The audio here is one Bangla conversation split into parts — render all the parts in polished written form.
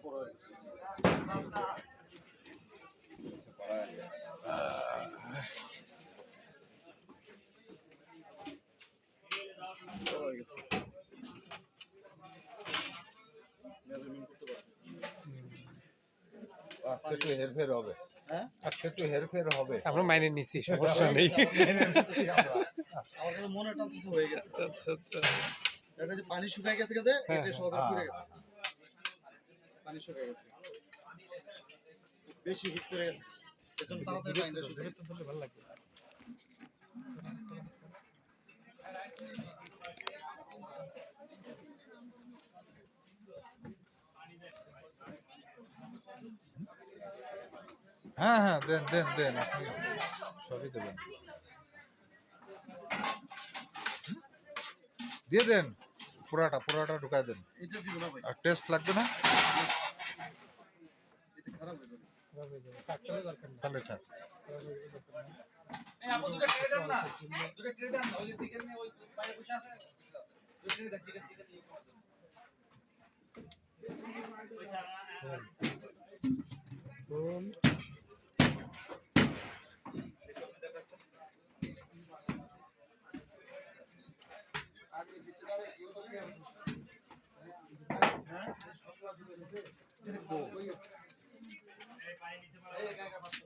বড় হয়ে গেছে। বড় হয়ে গেছে। মেজারমেন্ট করতে পারবে। আজকে একটু হেরফের হবে। হ্যাঁ? আজকে একটু হেরফের হবে। আমরা মাইনে নিছি, সমস্যা নেই। আমার কাছে মনে টানতেছে হয়ে গেছে। আচ্ছা আচ্ছা। এটা যে পানি শুকায় গেছে এটা সহকারে পুড়ে গেছে। পানি শুকায় গেছে। বেশি হিট করে গেছে। এজন্য তাড়াতাড়ি পানিটা শুকায় গেছে। ভালো লাগবে। হ্যাঁ হ্যাঁ, দেন দেন দেন, আপনি সবই দেবেন। দিয়ে দেন, পুরাটা ঢুকায় দেন। এটা দিব না ভাই। আর টেস্ট লাগবে না? এটা খারাপ হয়ে যাবে। তাহলে ছাড়। এই আপু দুটো ট্রে দেন না, দুটো ট্রে দেন না, ওই যে চিকেন নিয়ে ওই বাইরে বসে আছে, দুটো ট্রে দেন, চিকেন দিয়ে খাওয়া দেন। আগে ভিতরে কি হতো কি? হ্যাঁ? সবগুলা দিবে দিবে। এটা কই? এই একা পাচ্ছি।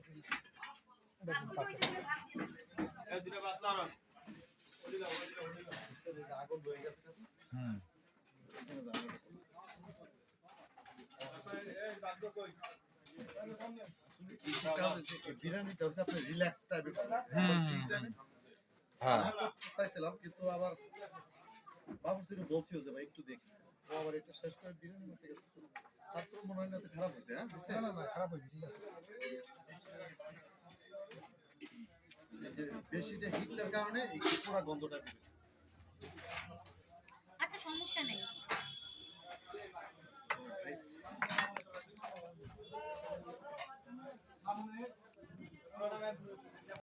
এই দুটো বাতলা আর আগুন হয়ে গেছে কাছে। হুম। বিরিয়ানিটা হচ্ছে আপনি রিল্যাক্স টাইপের হ্যাঁ, চাইছিলাম, কিন্তু আবার বাবুর বলছিও যে ভাই একটু দেখি, ও আবার এটা শেষ করে বিরিয়ানি করতে গেছে। তারপর মনে হয় না তো খারাপ হয়েছে। হ্যাঁ, না খারাপ হয়েছে, ঠিক আছে। এই যে বেশি যে হিটটার কারণে এই পুরো গন্ধটা বেরোচ্ছে।